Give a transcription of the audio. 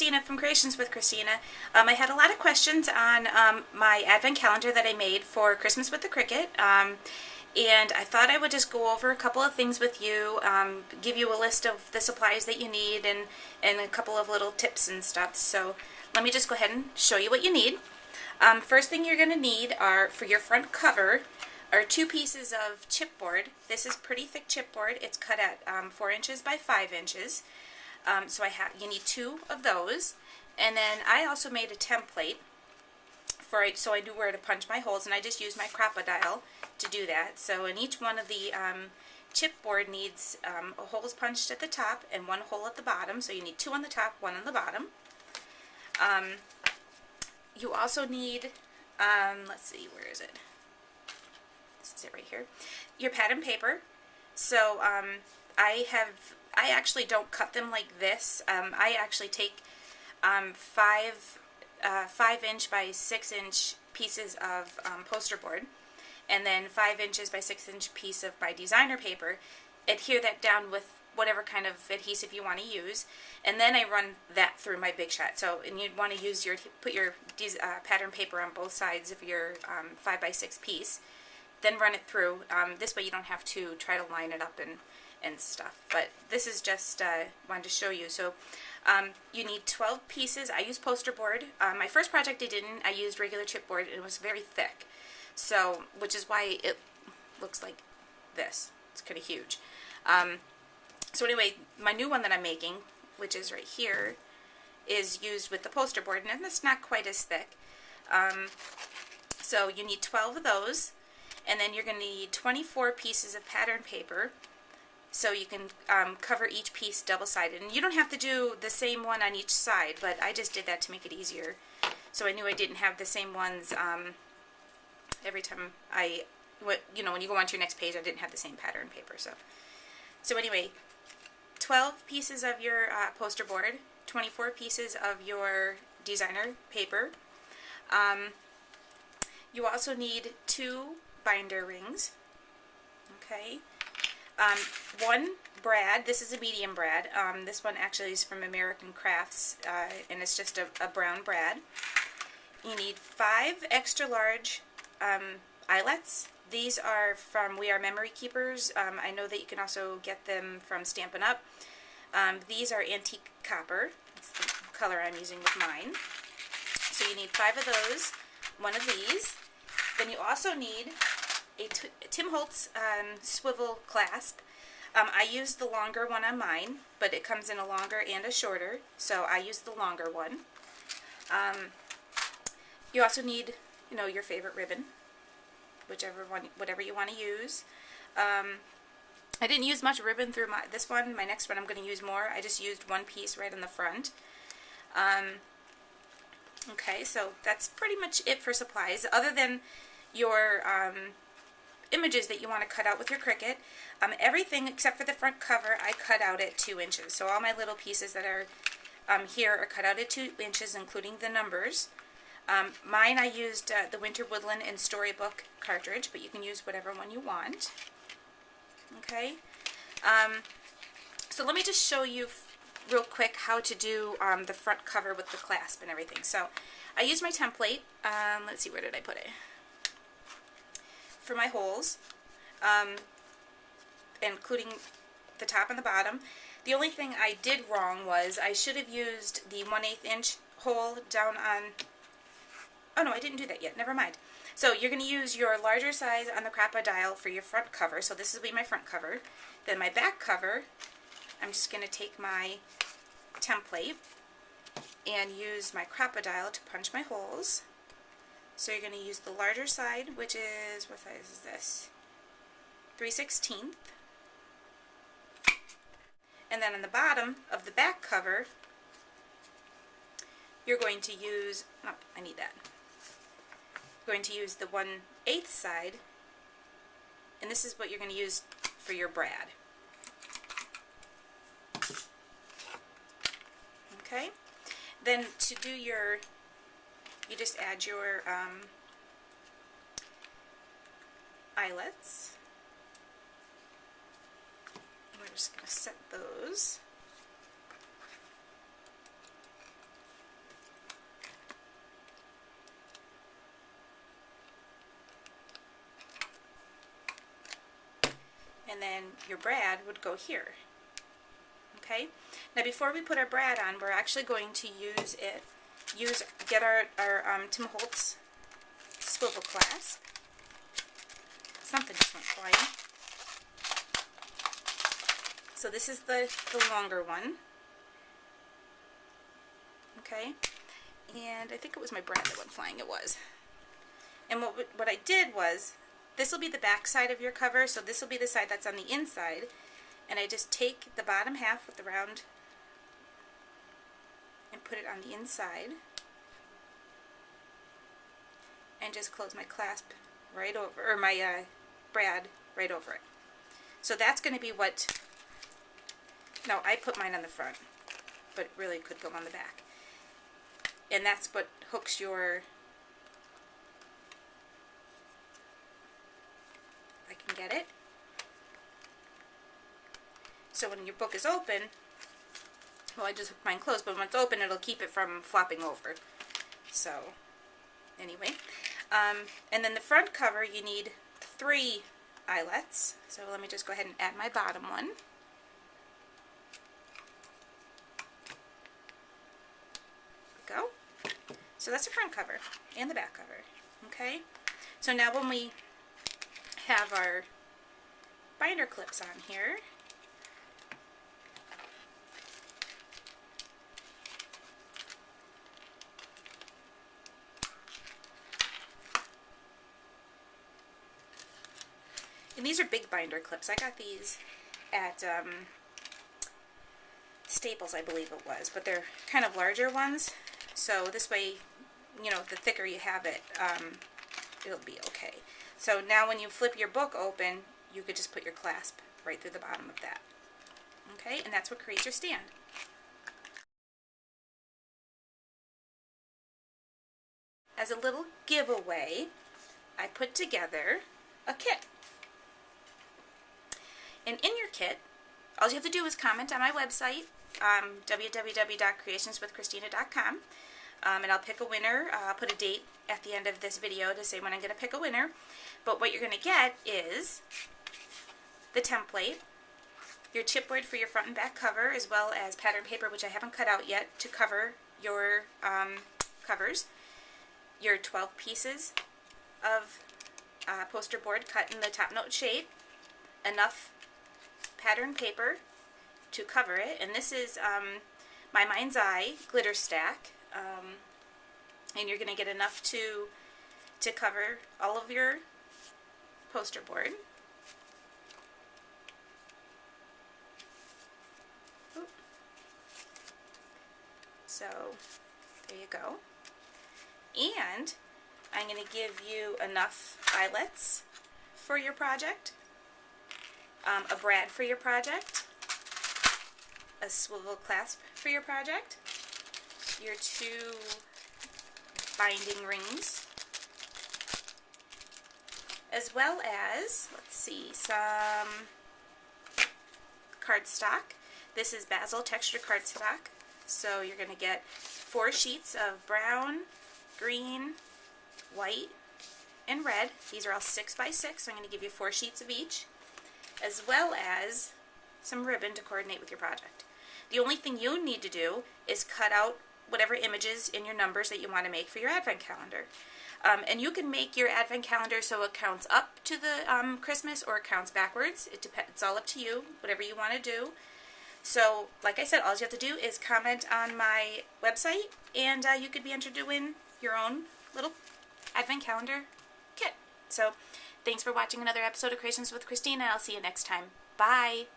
Christina from Creations with Christina. I had a lot of questions on my advent calendar that I made for Christmas with the Cricut, and I thought I would just go over a couple of things with you, give you a list of the supplies that you need, and a couple of little tips and stuff. So let me just go ahead and show you what you need. First thing you're going to need are, for your front cover, are 2 pieces of chipboard. This is pretty thick chipboard. It's cut at 4 inches by 5 inches. So you need 2 of those, and then I also made a template for it, so I knew where to punch my holes, and I just used my crocodile to do that. So in each one of the chipboard needs a holes punched at the top and 1 hole at the bottom. So you need 2 on the top, 1 on the bottom. You also need, let's see, where is it? This is it right here. Your pattern paper. So I actually don't cut them like this. I actually take 5 inch by 6 inch pieces of poster board, and then 5 inches by 6 inch piece of my designer paper, adhere that down with whatever kind of adhesive you want to use, and then I run that through my Big Shot. So, and you'd want to use put your pattern paper on both sides of your 5 by 6 piece, then run it through. This way you don't have to try to line it up and stuff. But this is just wanted to show you. So you need 12 pieces. I used poster board. My first project I didn't. I used regular chipboard, and it was very thick. So, which is why it looks like this. It's kind of huge. So anyway, my new one that I'm making, which is right here, is used with the poster board, and it's not quite as thick. So you need 12 of those, and then you're going to need 24 pieces of pattern paper, so you can cover each piece double-sided. And you don't have to do the same one on each side, but I just did that to make it easier. So I knew I didn't have the same ones every time when you go on to your next page, I didn't have the same pattern paper. So anyway, 12 pieces of your poster board, 24 pieces of your designer paper. You also need 2 binder rings. Okay. 1 brad. This is a medium brad. This one actually is from American Crafts, and it's just a brown brad. You need 5 extra large eyelets. These are from We Are Memory Keepers. I know that you can also get them from Stampin' Up. These are antique copper. That's the color I'm using with mine. So you need 5 of those, 1 of these. Then you also need a Tim Holtz Swivel clasp. I used the longer one on mine, but it comes in a longer and a shorter, so I used the longer one. You also need, your favorite ribbon, whatever you want to use. I didn't use much ribbon through this one. My next one I'm going to use more. I just used 1 piece right in the front. Okay, so that's pretty much it for supplies, other than your images that you want to cut out with your Cricut. Everything except for the front cover I cut out at 2 inches. So all my little pieces that are here are cut out at 2 inches, including the numbers. Mine I used the Winter Woodland and Storybook cartridge, but you can use whatever one you want. Okay, so let me just show you real quick how to do the front cover with the clasp and everything. So I used my template. Let's see, where did I put it? For my holes, including the top and the bottom. The only thing I did wrong was I should have used the 1/8 inch hole down on, oh no, I didn't do that yet, never mind. So you're going to use your larger size on the crocodile for your front cover, so this will be my front cover. Then my back cover, I'm just going to take my template and use my crocodile to punch my holes. So you're going to use the larger side, which is, what size is this? 3/16. And then on the bottom of the back cover, you're going to use, oh, I need that. You're going to use the 1/8 side, and this is what you're going to use for your brad. Okay? Then to do your, you just add your eyelets. We're just going to set those. and then your brad would go here. Okay? Now before we put our brad on, we're actually going to get our Tim Holtz swivel clasp. Something just went flying. So this is the longer one. Okay? And I think it was my brad that went flying. It was. And what I did was, this will be the back side of your cover, so this will be the side that's on the inside. And I just take the bottom half with the round and put it on the inside. And just close my clasp right over, or my brad right over it. So that's going to be what, no, I put mine on the front, but it really could go on the back. And that's what hooks your, if I can get it. So when your book is open, well, I just hooked mine closed, but when it's open, it'll keep it from flopping over. So, anyway. And then the front cover, you need 3 eyelets. So let me just go ahead and add my bottom one. Go. So that's the front cover and the back cover. Okay? So now when we have our binder clips on here, and these are big binder clips. I got these at Staples, I believe it was, but they're kind of larger ones. So this way, you know, the thicker you have it, it'll be okay. So now when you flip your book open, you could just put your clasp right through the bottom of that. Okay, and that's what creates your stand. As a little giveaway, I put together a kit. And in your kit, all you have to do is comment on my website, www.creationswithchristina.com, and I'll pick a winner. I'll put a date at the end of this video to say when I'm going to pick a winner. But what you're going to get is the template, your chipboard for your front and back cover, as well as pattern paper, which I haven't cut out yet, to cover your covers, your 12 pieces of poster board cut in the top note shape, enough pattern paper to cover it, and this is my Mind's Eye glitter stack, and you're going to get enough to cover all of your poster board. Oop. So there you go, and I'm going to give you enough eyelets for your project, a brad for your project, a swivel clasp for your project, your 2 binding rings, as well as, let's see, some cardstock. This is Basil texture cardstock, so you're going to get 4 sheets of brown, green, white, and red. These are all 6 by 6, so I'm going to give you 4 sheets of each, as well as some ribbon to coordinate with your project. The only thing you need to do is cut out whatever images in your numbers that you want to make for your advent calendar. And you can make your advent calendar so it counts up to the Christmas or it counts backwards. It depends. It's all up to you, whatever you want to do. So, like I said, all you have to do is comment on my website, and you could be entered to win your own little advent calendar kit. So, thanks for watching another episode of Creations with Christina. I'll see you next time. Bye!